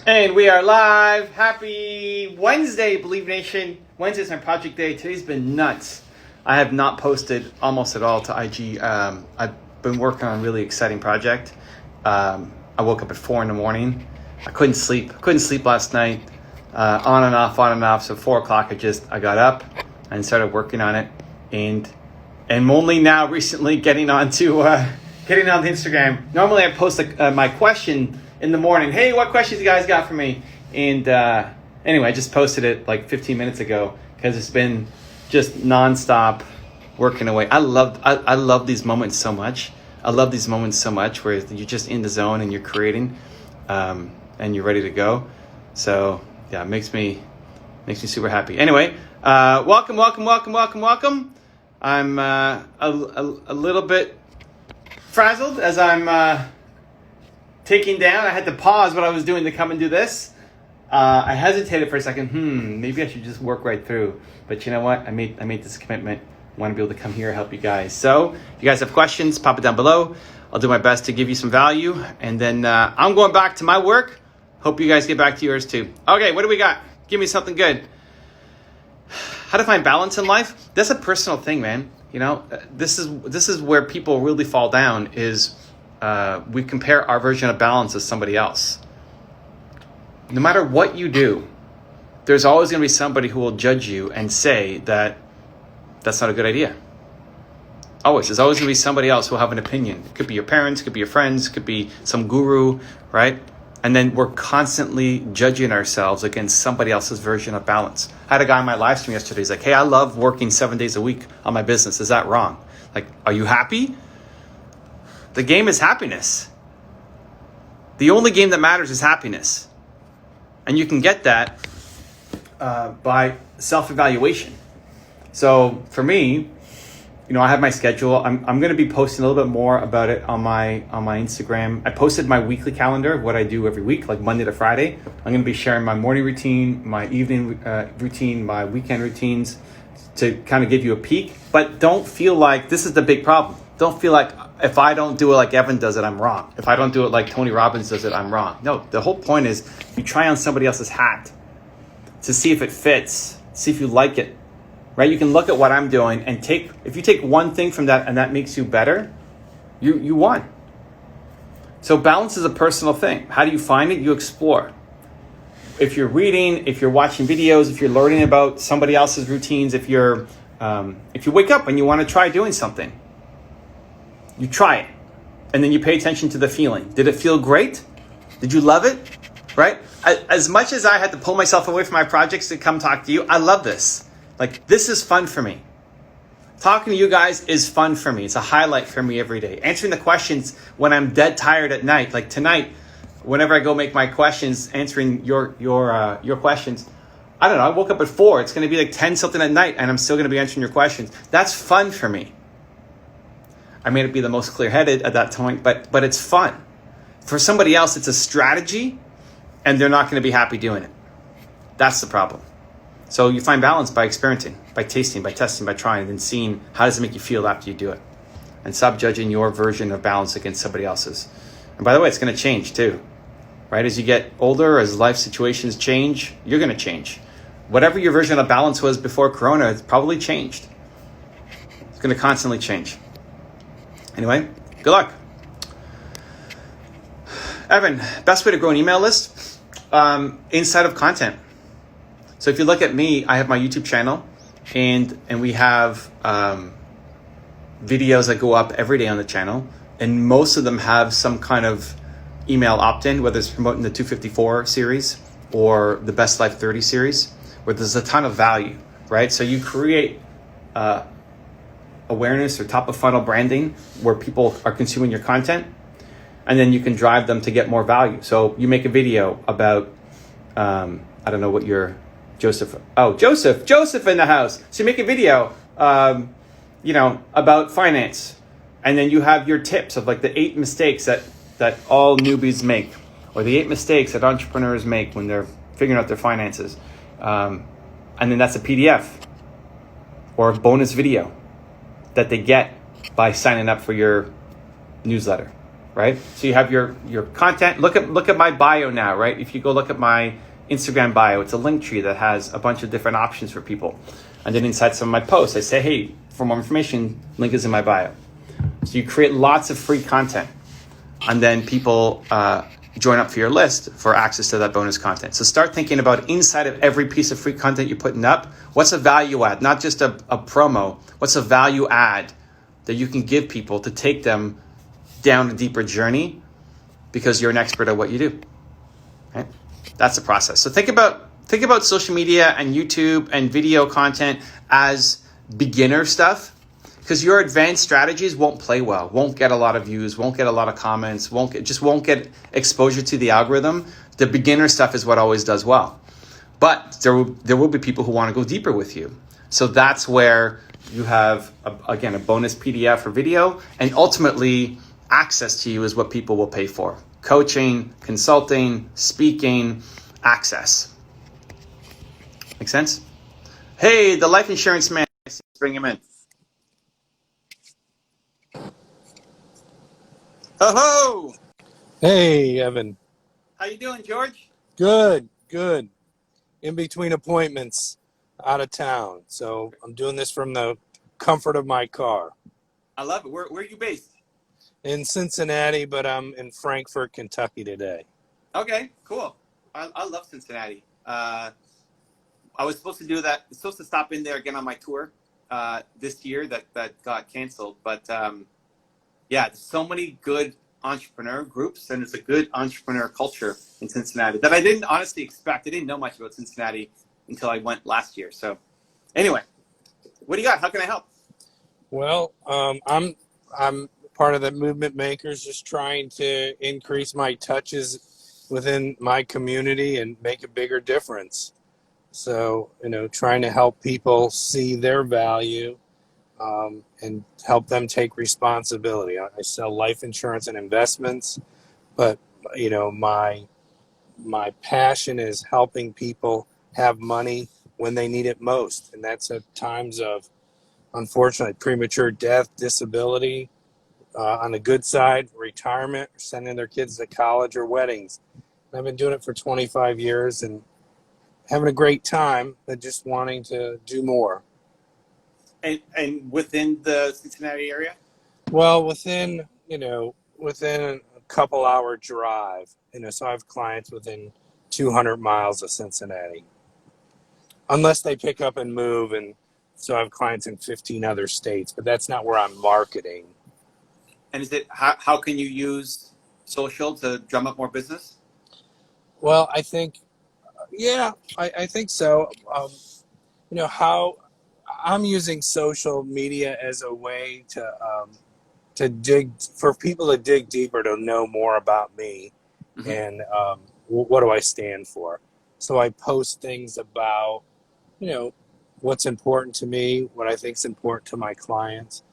And we are live. Happy Wednesday, Believe Nation. Wednesday's my project day. Today's been nuts. I have not posted almost at all to IG. I've been working on a really exciting project. I woke up at 4 a.m. I couldn't sleep. Last night. On and off. So 4 o'clock, I got up and started working on it. And only now recently getting onto Instagram. Normally I post my question in the morning. Hey, what questions you guys got for me? And anyway, I just posted it like 15 minutes ago because it's been just nonstop working away. I love these moments so much. Where you're just in the zone and you're creating, and you're ready to go. So yeah, it makes me super happy. Anyway, welcome. I'm a little bit frazzled as I'm taking down. I had to pause what I was doing to come and do this. I hesitated for a second. Maybe I should just work right through. But you know what? I made this commitment. I want to be able to come here and help you guys. So if you guys have questions, pop it down below. I'll do my best to give you some value. And then I'm going back to my work. Hope you guys get back to yours too. Okay, what do we got? Give me something good. How to find balance in life? That's a personal thing, man. You know, this is where people really fall down is we compare our version of balance to somebody else. No matter what you do, there's always going to be somebody who will judge you and say that that's not a good idea. There's always going to be somebody else who will have an opinion. It could be your parents, could be your friends, could be some guru, right? And then we're constantly judging ourselves against somebody else's version of balance. I had a guy on my live stream yesterday. He's like, hey, I love working 7 days a week on my business. Is that wrong? Like, are you happy? The game is happiness. The only game that matters is happiness. And you can get that by self-evaluation. So for me, you know, I have my schedule. I'm going to be posting a little bit more about it on my Instagram. I posted my weekly calendar of what I do every week, like Monday to Friday. I'm going to be sharing my morning routine, my evening routine, my weekend routines to kind of give you a peek. But don't feel like this is the big problem. Don't feel like if I don't do it like Evan does it, I'm wrong. If I don't do it like Tony Robbins does it, I'm wrong. No, the whole point is you try on somebody else's hat to see if it fits, see if you like it. Right? You can look at what I'm doing and if you take one thing from that and that makes you better, you won. So balance is a personal thing. How do you find it? You explore. If you're reading, if you're watching videos, if you're learning about somebody else's routines, if you wake up and you want to try doing something, you try it. And then you pay attention to the feeling. Did it feel great? Did you love it? Right? As much as I had to pull myself away from my projects to come talk to you, I love this. Like, this is fun for me. Talking to you guys is fun for me. It's a highlight for me every day. Answering the questions when I'm dead tired at night. Like tonight, whenever I go make my questions, answering your questions, I don't know, I woke up at 4. It's going to be like 10 something at night, and I'm still going to be answering your questions. That's fun for me. I may not be the most clear-headed at that point, but it's fun. For somebody else, it's a strategy, and they're not going to be happy doing it. That's the problem. So you find balance by experimenting, by tasting, by testing, by trying, and then seeing how does it make you feel after you do it. And stop judging your version of balance against somebody else's. And by the way, it's going to change too. Right? As you get older, as life situations change, you're going to change. Whatever your version of balance was before Corona, it's probably changed. It's going to constantly change. Anyway, good luck. Evan, best way to grow an email list? Inside of content. So if you look at me, I have my YouTube channel and we have videos that go up every day on the channel. And most of them have some kind of email opt-in, whether it's promoting the 254 series or the Best Life 30 series, where there's a ton of value, right? So you create awareness or top of funnel branding where people are consuming your content, and then you can drive them to get more value. So you make a video about, I don't know what your Joseph in the house. So you make a video, about finance. And then you have your tips of like the 8 mistakes that all newbies make, or the 8 mistakes that entrepreneurs make when they're figuring out their finances. And then that's a PDF or a bonus video that they get by signing up for your newsletter. right? So you have your content. Look at my bio now, right? If you go look at my Instagram bio, it's a link tree that has a bunch of different options for people. And then inside some of my posts, I say, hey, for more information, link is in my bio. So you create lots of free content, and then people join up for your list for access to that bonus content. So start thinking about inside of every piece of free content you're putting up, what's a value add, not just a promo, what's a value add that you can give people to take them down a deeper journey because you're an expert at what you do. Right? That's the process. So think about social media and YouTube and video content as beginner stuff, because your advanced strategies won't play well, won't get a lot of views, won't get a lot of comments, won't get exposure to the algorithm. The beginner stuff is what always does well. But there will be people who want to go deeper with you. So that's where you have, a bonus PDF for video, and ultimately access to you is what people will pay for. Coaching, consulting, speaking, access. Make sense? Hey, the life insurance man, let's bring him in. Oh-ho! Hey, Evan. How you doing, George? Good. In between appointments, out of town. So I'm doing this from the comfort of my car. I love it. Where are you based? In Cincinnati, but I'm in Frankfort, Kentucky today. Okay, cool. I love Cincinnati. I was supposed to do that. Supposed to stop in there again on my tour this year that got canceled. But there's so many good entrepreneur groups, and it's a good entrepreneur culture in Cincinnati that I didn't honestly expect. I didn't know much about Cincinnati until I went last year. So anyway, what do you got? How can I help? Well, I'm part of the movement makers, just trying to increase my touches within my community and make a bigger difference. So, trying to help people see their value and help them take responsibility. I sell life insurance and investments, but my passion is helping people have money when they need it most, and that's at times of, unfortunately, premature death, disability. On the good side, retirement, sending their kids to college or weddings. I've been doing it for 25 years and having a great time, but just wanting to do more. And within the Cincinnati area? Well, within a couple hour drive, so I have clients within 200 miles of Cincinnati. Unless they pick up and move, and so I have clients in 15 other states, but that's not where I'm marketing. And is it how can you use social to drum up more business? Well, I think, I think so. How I'm using social media as a way to dig, for people to dig deeper, to know more about me, mm-hmm. and what do I stand for. So I post things about, what's important to me, what I think is important to my clients,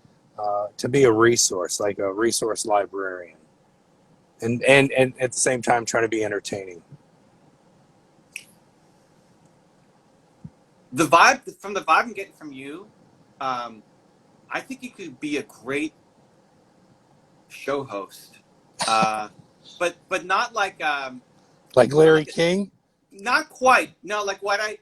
to be a resource, like a resource librarian, and at the same time try to be entertaining. The vibe I'm getting from you, I think you could be a great show host, but not like Larry King. Not quite. No, like what I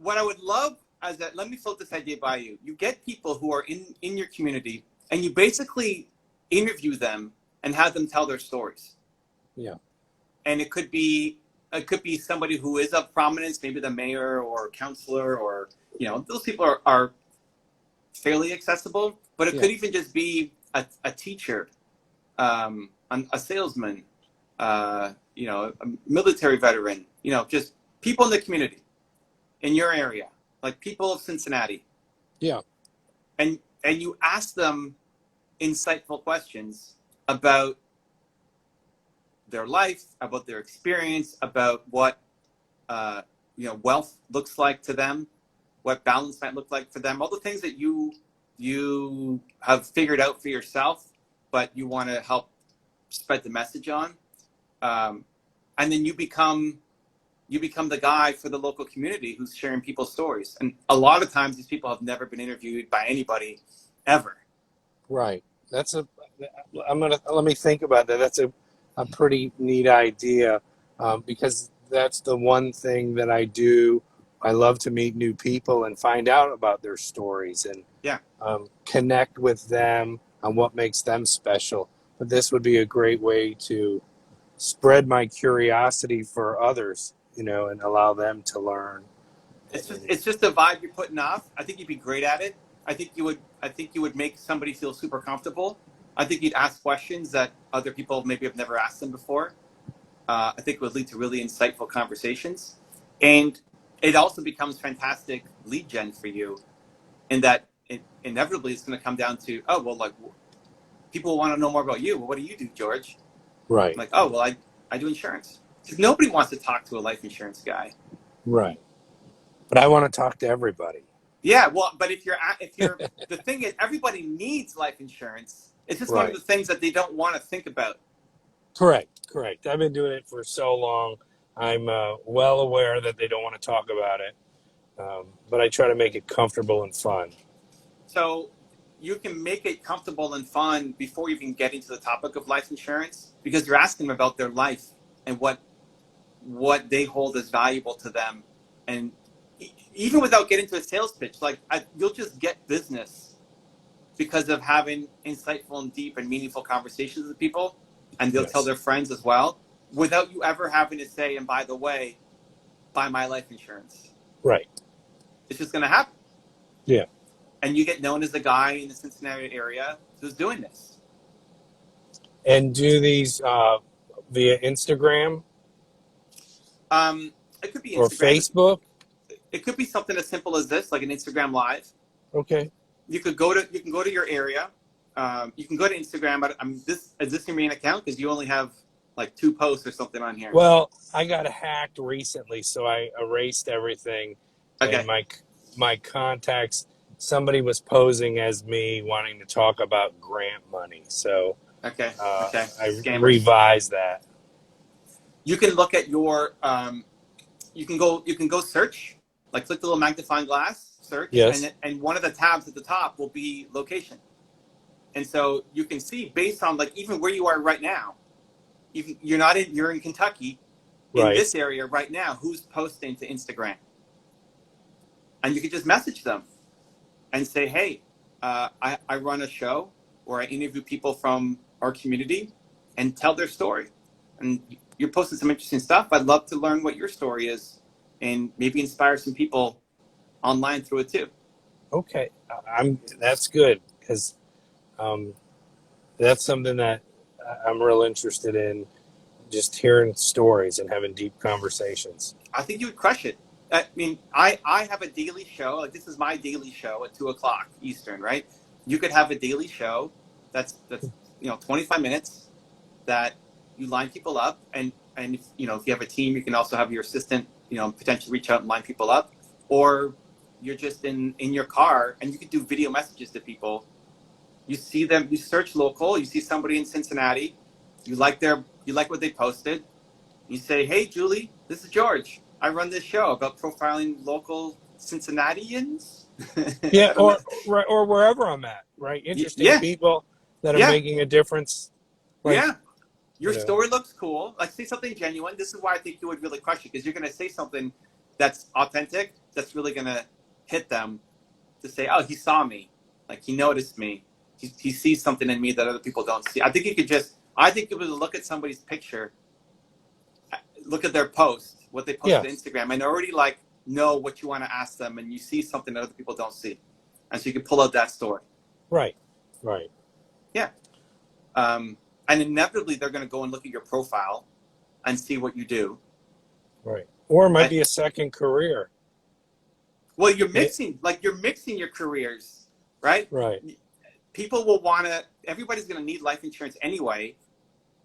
would love is that, let me float this idea by you. You get people who are in your community, and you basically interview them and have them tell their stories. Yeah. And it could be somebody who is of prominence, maybe the mayor or counselor, or those people are fairly accessible. But it could even just be a teacher, a salesman, a military veteran. Just people in the community, in your area, like people of Cincinnati. Yeah. And you ask them insightful questions about their life, about their experience, about what wealth looks like to them, what balance might look like for them, all the things that you have figured out for yourself, but you want to help spread the message on, and then you become the guy for the local community who's sharing people's stories. And a lot of times these people have never been interviewed by anybody ever. Right. let me think about that. That's a pretty neat idea, because that's the one thing that I do. I love to meet new people and find out about their stories and Yeah. connect with them on what makes them special. But this would be a great way to spread my curiosity for others, and allow them to learn. It's just the vibe you're putting off. I think you'd be great at it. I think you would make somebody feel super comfortable. I think you'd ask questions that other people maybe have never asked them before. I think it would lead to really insightful conversations, and it also becomes fantastic lead gen for you. In that, inevitably, it's going to come down to, oh well, like people want to know more about you. Well, what do you do, George? I'm Right, like, oh well, I do insurance. Because nobody wants to talk to a life insurance guy. right. But I want to talk to everybody. Yeah, well, but if you're the thing is, everybody needs life insurance. It's just one of Right. the things that they don't want to think about. Correct. I've been doing it for so long. I'm well aware that they don't want to talk about it, but I try to make it comfortable and fun. So you can make it comfortable and fun before you even get into the topic of life insurance, because you're asking them about their life and what they hold as valuable to them, and even without getting to a sales pitch, like you'll just get business because of having insightful and deep and meaningful conversations with people, and they'll tell Yes. their friends as well, without you ever having to say, and by the way, buy my life insurance. Right. It's just going to happen. Yeah. And you get known as the guy in the Cincinnati area who's doing this. And do these via Instagram It could be or Instagram. Facebook? It could be something as simple as this, like an Instagram Live. Okay. You can go to your area. You can go to Instagram. But is this your main account? Because you only have like 2 posts or something on here. Well, I got hacked recently, so I erased everything, and Okay. my contacts. Somebody was posing as me wanting to talk about grant money, so Okay. I Scammers. revised that. You can look at your. You can go search. Like click the little magnifying glass, search, Yes. and one of the tabs at the top will be location. And so you can see based on like even where you are right now. You're in Kentucky, in Right. this area right now, who's posting to Instagram, and you can just message them and say, hey, I run a show where I interview people from our community and tell their story, and you're posting some interesting stuff. I'd love to learn what your story is and maybe inspire some people online through it too. Okay. That's good, because that's something that I'm real interested in. Just hearing stories and having deep conversations. I think you would crush it. I mean, I have a daily show. Like this is my daily show at 2:00 Eastern, right? You could have a daily show that's 25 minutes that you line people up, and if you have a team, you can also have your assistant potentially reach out and line people up, or you're just in your car and you can do video messages to people. You see them, you search local, you see somebody in Cincinnati, you like what they posted. You say, hey, Julie, this is George. I run this show about profiling local Cincinnatians. Yeah, or wherever I'm at, right? Interesting Yeah, people that are yeah, making a difference. Like, yeah. Your you know, story looks cool. Like, say something genuine. This is why I think you would really crush it, because you're going to say something that's authentic, that's really going to hit them to say, oh, he saw me. Like, he noticed me. He sees something in me that other people don't see. I think you would look at somebody's picture, look at their post, what they post yeah, to Instagram, and already like know what you want to ask them, and you see something that other people don't see, and so you can pull out that story. right. Yeah, and inevitably they're going to go and look at your profile and see what you do. Right. Or it might And, be a second career. well, you're mixing your careers, right? Right. People will want to. Everybody's going to need life insurance anyway.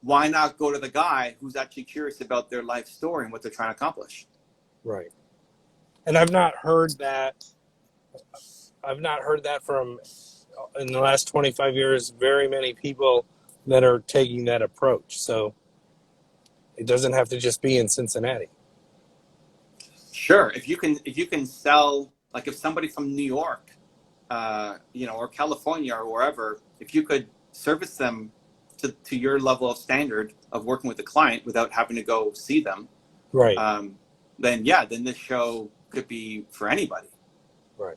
Why not go to the guy who's actually curious about their life story and what they're trying to accomplish? Right. And I've not heard that from, in the last 25 years, very many people that are taking that approach. So it doesn't have to just be in Cincinnati. Sure, if you can sell, like if somebody from New York, or California or wherever, if you could service them to your level of standard of working with the client without having to go see them, Right. then this show could be for anybody. Right.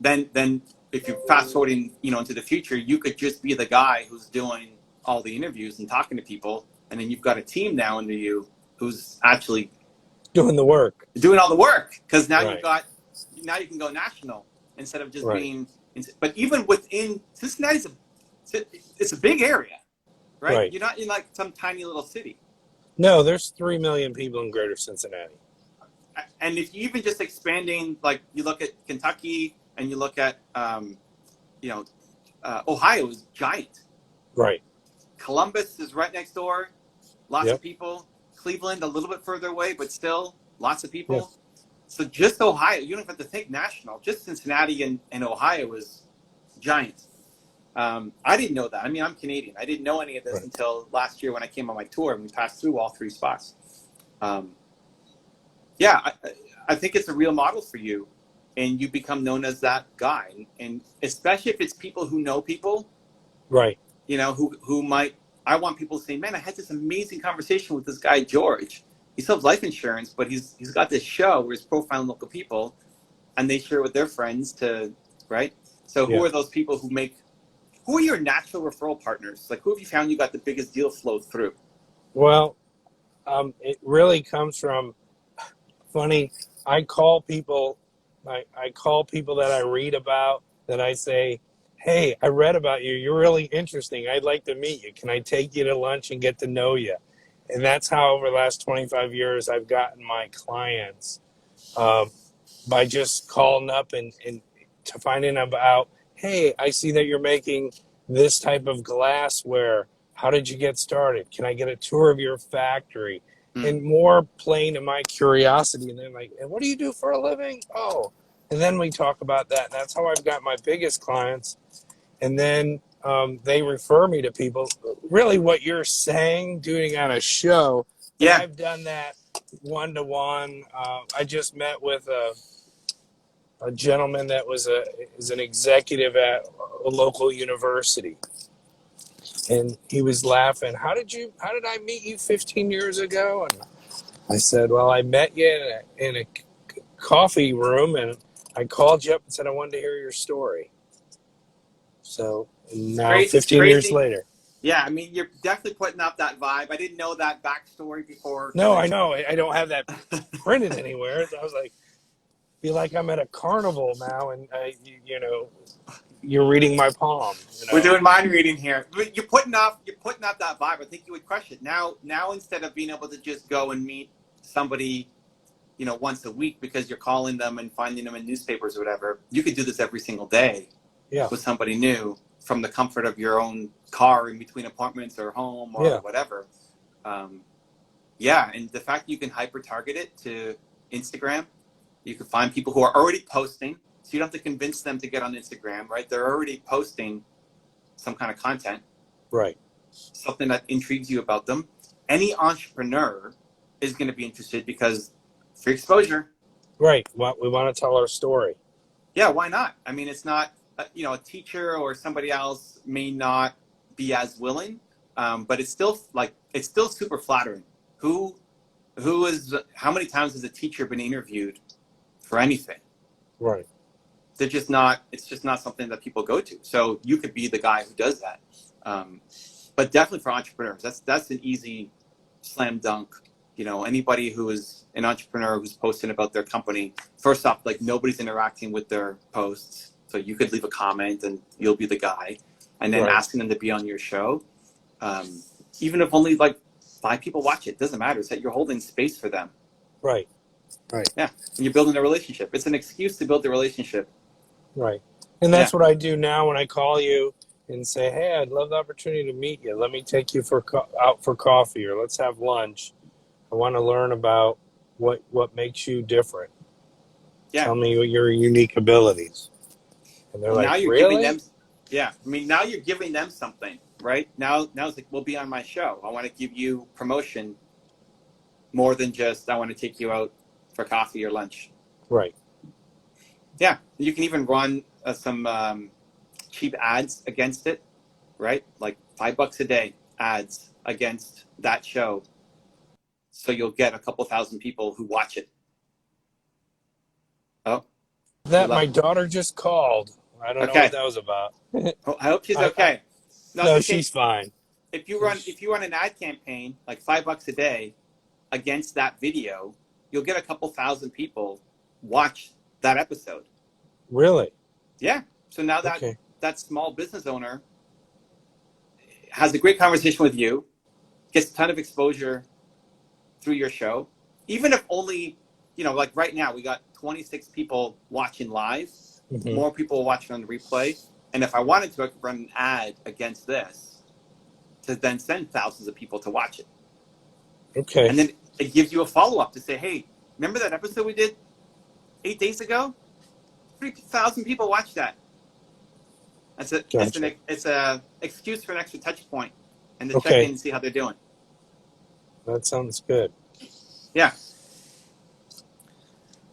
Then if you're fast forwarding, into the future, you could just be the guy who's doing all the interviews and talking to people, and then you've got a team now under you who's actually Doing the work. doing all the work, because now Right. now you can go national instead of just Right. being. But even within Cincinnati's it's a big area, right? Right. You're not in like some tiny little city. No, there's 3 million people in Greater Cincinnati. And if you even just expanding, like you look at Kentucky and you look at, Ohio is giant. Right. Columbus is right next door. Lots Yep. of people. Cleveland a little bit further away, but still lots of people. Yep. So just Ohio, you don't have to think national. Just Cincinnati and Ohio is giant. I didn't know that. I mean, I'm Canadian. I didn't know any of this until last year when I came on my tour and we passed through all 3 spots. I think it's a real model for you, and you become known as that guy. And especially if it's people who know people, Right. who might. I want people to say, "Man, I had this amazing conversation with this guy George. He sells life insurance, but he's got this show where he's profiling local people, and they share it with their friends right? So who are those people who are your natural referral partners? Like, who have you found you got the biggest deal flow through? Well, it really comes from funny. I call people that I read about, that I say, hey, I read about you. You're really interesting. I'd like to meet you. Can I take you to lunch and get to know you? And that's how over the last 25 years I've gotten my clients, by just calling up and to finding about, hey, I see that you're making this type of glassware. How did you get started? Can I get a tour of your factory? And more playing to my curiosity. And then like, and what do you do for a living? Oh, and then we talk about that. And that's how I've got my biggest clients. And then they refer me to people. Really what you're saying, doing on a show, Yeah. I've done that one-to-one. I just met with a gentleman that is an executive at a local university. And he was laughing. How did I meet you 15 years ago? And I said, well, I met you in a coffee room, and I called you up and said I wanted to hear your story. So now, 15 years later. Yeah, I mean, you're definitely putting up that vibe. I didn't know that backstory before. No, I know. I don't have that printed anywhere. So I was like, feel like I'm at a carnival now, and you're reading my palm. We're doing mind reading here. You're putting up that vibe. I think you would crush it. Now instead of being able to just go and meet somebody, once a week because you're calling them and finding them in newspapers or whatever, you could do this every single day with somebody new from the comfort of your own car in between appointments or home or whatever. And the fact that you can hyper target it to Instagram, you can find people who are already posting. So you don't have to convince them to get on Instagram, right? They're already posting some kind of content. Right. Something that intrigues you about them. Any entrepreneur is going to be interested because free exposure. Right. Well, we want to tell our story. Yeah, why not? I mean, it's not, a teacher or somebody else may not be as willing, but it's still super flattering. How many times has a teacher been interviewed for anything? Right. It's just not something that people go to. So you could be the guy who does that. But definitely for entrepreneurs, that's an easy slam dunk. Anybody who is an entrepreneur who's posting about their company, first off, like nobody's interacting with their posts. So you could leave a comment and you'll be the guy. And then asking them to be on your show. Even if only like 5 people watch it, doesn't matter. It's that you're holding space for them. Right. Right. Yeah. And you're building a relationship. It's an excuse to build a relationship. Right. And that's what I do now when I call you and say, hey, I'd love the opportunity to meet you. Let me take you out for coffee, or let's have lunch. I want to learn about what makes you different. Yeah. Tell me your unique abilities. And they're like, really? Now you're giving them something, right? Now it's like, we'll be on my show. I want to give you promotion more than just I want to take you out for coffee or lunch. Right. Yeah, you can even run some cheap ads against it. right? Like $5 a day ads against that show. So you'll get a couple thousand people who watch it. Oh, you That my left. daughter just called. I don't know what Okay. that was about. Oh, I hope she's I okay. No, I was no, just saying, she's fine. if you run an ad campaign like $5 a day against that video, you'll get a couple thousand people watch that episode. Really? Yeah. So now Okay. that small business owner has a great conversation with you, gets a ton of exposure through your show, even if only, like right now we got 26 people watching live, Mm-hmm. more people watching on the replay. And if I wanted to, I could run an ad against this to then send thousands of people to watch it. Okay. And then it gives you a follow-up to say, hey, remember that episode we did 8 days ago? 3,000 people watched that. Gotcha. It's a excuse for an extra touch point and to check Okay. in and see how they're doing. That sounds good. Yeah.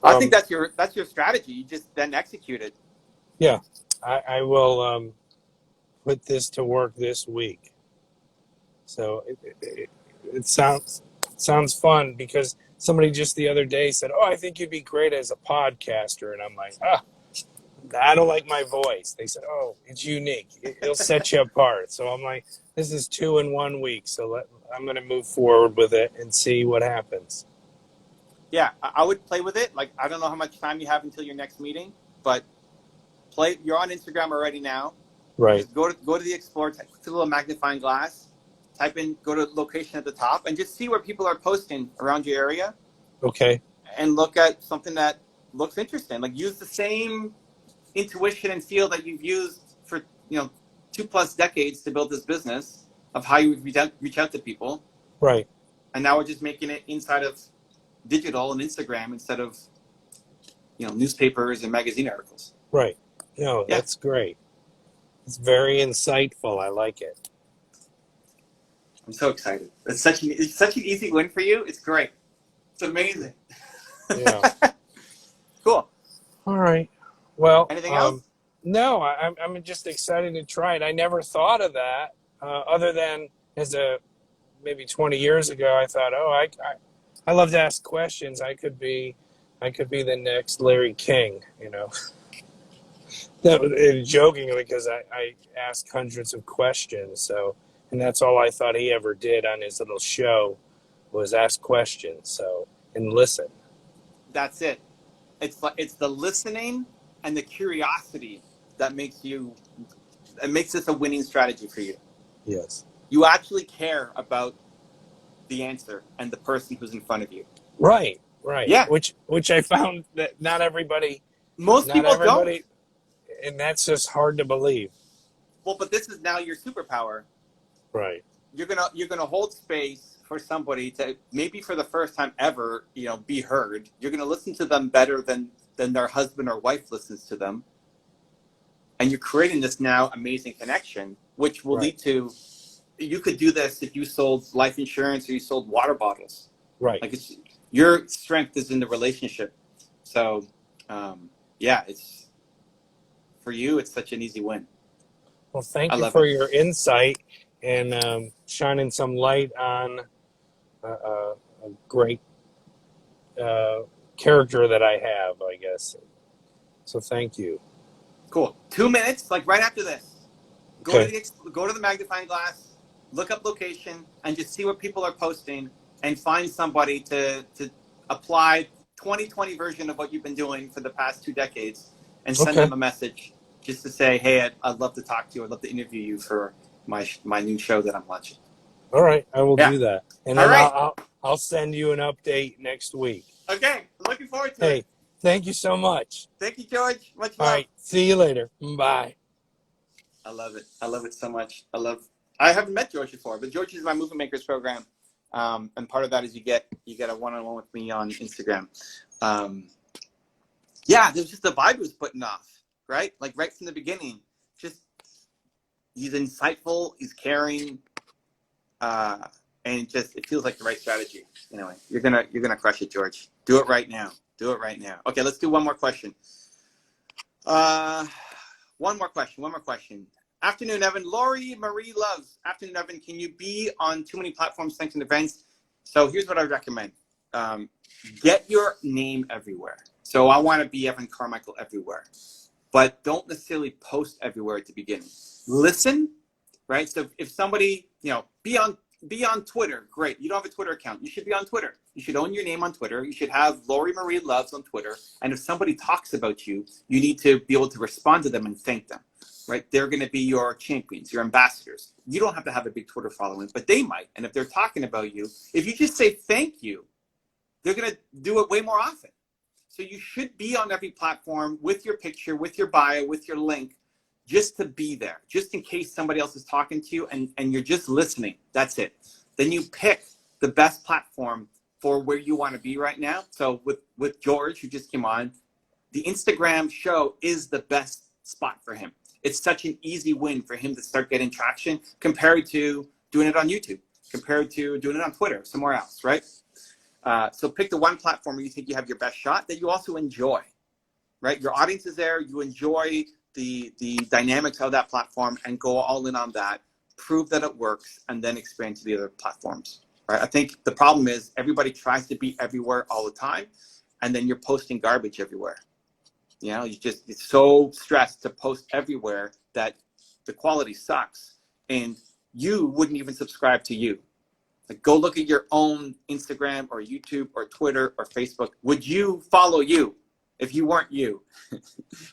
I think that's your strategy. You just then execute it. Yeah. I will put this to work this week. So it sounds fun because somebody just the other day said, "Oh, I think you'd be great as a podcaster," and I'm like, I don't like my voice. They said, "Oh, it's unique. It'll set you apart." So I'm like, "This is 2 in 1 week, so I'm going to move forward with it and see what happens." Yeah, I would play with it. Like, I don't know how much time you have until your next meeting, but you're on Instagram already now. Right. Just go to the Explore, click the little magnifying glass, type in, go to location at the top, and just see where people are posting around your area. Okay. And look at something that looks interesting. Like, use the same intuition and feel that you've used for 2+ decades to build this business of how you reach out to people. Right. And now we're just making it inside of digital and Instagram instead of newspapers and magazine articles. Right. No, Yeah. that's great. It's very insightful. I like it. I'm so excited. It's such an easy win for you. It's great. It's amazing. Yeah. Cool. All right. Well, Anything else? no, I'm just excited to try it. I never thought of that, other than maybe 20 years ago. I thought, I love to ask questions. I could be the next Larry King, jokingly, because I ask hundreds of questions. So, and that's all I thought he ever did on his little show was ask questions. So, and listen. That's it. It's the listening and the curiosity that makes this a winning strategy for you. Yes. You actually care about the answer and the person who's in front of you. Right. Right. Yeah. Which I found that Most people don't. And that's just hard to believe. Well, but this is now your superpower. Right. You're gonna hold space for somebody to maybe for the first time ever, be heard. You're gonna listen to them better than their husband or wife listens to them, and you're creating this now amazing connection, which will lead to. You could do this if you sold life insurance or you sold water bottles. Right. Like your strength is in the relationship. So, it's for you. It's such an easy win. Well, thank you for your insight and shining some light on a great character that I have, I guess. So thank you. Cool. 2 minutes, like right after this. Go to the magnifying glass, look up location, and just see what people are posting, and find somebody to apply 2020 version of what you've been doing for the past 2 decades, and send them a message just to say, hey, I'd love to talk to you. I'd love to interview you for my new show that I'm launching. All right, I will do that, and then I'll send you an update next week. Okay, looking forward to it. Hey, thank you so much. Thank you, George. Much love. All right, see you later. Bye. I love it. I love it so much. I haven't met George before, but George is my Movement Makers program, and part of that is you get a one-on-one with me on Instagram. There's just the vibe was putting off, right? Like right from the beginning. Just he's insightful, he's caring, and it feels like the right strategy. Anyway, you're gonna crush it, George. Do it right now. Okay, let's do one more question. One more question. Afternoon, Evan. Lori Marie loves. Afternoon, Evan. Can you be on too many platforms, sanctioned events? So here's what I recommend. Get your name everywhere. So I want to be Evan Carmichael everywhere. But don't necessarily post everywhere at the beginning. Listen, right? So if somebody, be on Twitter, great. You don't have a Twitter account. You should be on Twitter. You should own your name on Twitter. You should have Lori Marie Loves on Twitter. And if somebody talks about you, you need to be able to respond to them and thank them, right? They're going to be your champions, your ambassadors. You don't have to have a big Twitter following, but they might. And if they're talking about you, if you just say thank you, they're going to do it way more often. So you should be on every platform with your picture, with your bio, with your link, just to be there, just in case somebody else is talking to you and you're just listening. That's it. Then you pick the best platform for where you want to be right now. So with George, who just came on, the Instagram show is the best spot for him. It's such an easy win for him to start getting traction compared to doing it on YouTube, compared to doing it on Twitter, somewhere else, right? So pick the one platform where you think you have your best shot that you also enjoy, right? Your audience is there. You enjoy the dynamics of that platform and go all in on that, prove that it works, and then expand to the other platforms, right? I think the problem is everybody tries to be everywhere all the time, and then you're posting garbage everywhere. It's so stressed to post everywhere that the quality sucks, and you wouldn't even subscribe to you. Like, go look at your own Instagram or YouTube or Twitter or Facebook. Would you follow you if you weren't you?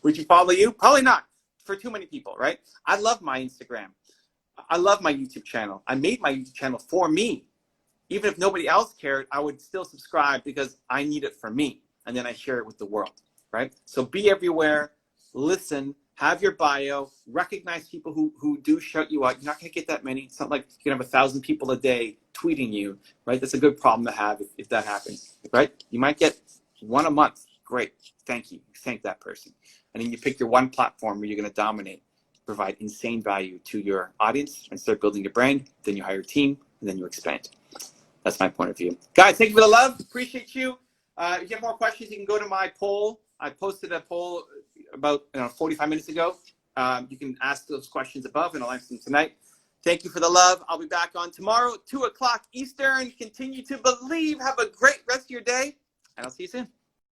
Would you follow you? Probably not, for too many people, right? I love my Instagram. I love my YouTube channel. I made my YouTube channel for me. Even if nobody else cared, I would still subscribe because I need it for me. And then I share it with the world, right? So be everywhere, listen, have your bio, recognize people who do shout you out. You're not going to get that many. It's not like you can have 1,000 people a day tweeting you, right? That's a good problem to have if that happens, right? You might get one a month. Great. Thank you. Thank that person. And then you pick your one platform where you're going to dominate, provide insane value to your audience, and start building your brand. Then you hire a team, and then you expand. That's my point of view. Guys, thank you for the love. Appreciate you. If you have more questions, you can go to my poll. I posted a poll about 45 minutes ago. You can ask those questions above, and I'll answer them tonight. Thank you for the love. I'll be back on tomorrow, 2 o'clock Eastern. Continue to believe. Have a great rest of your day, and I'll see you soon.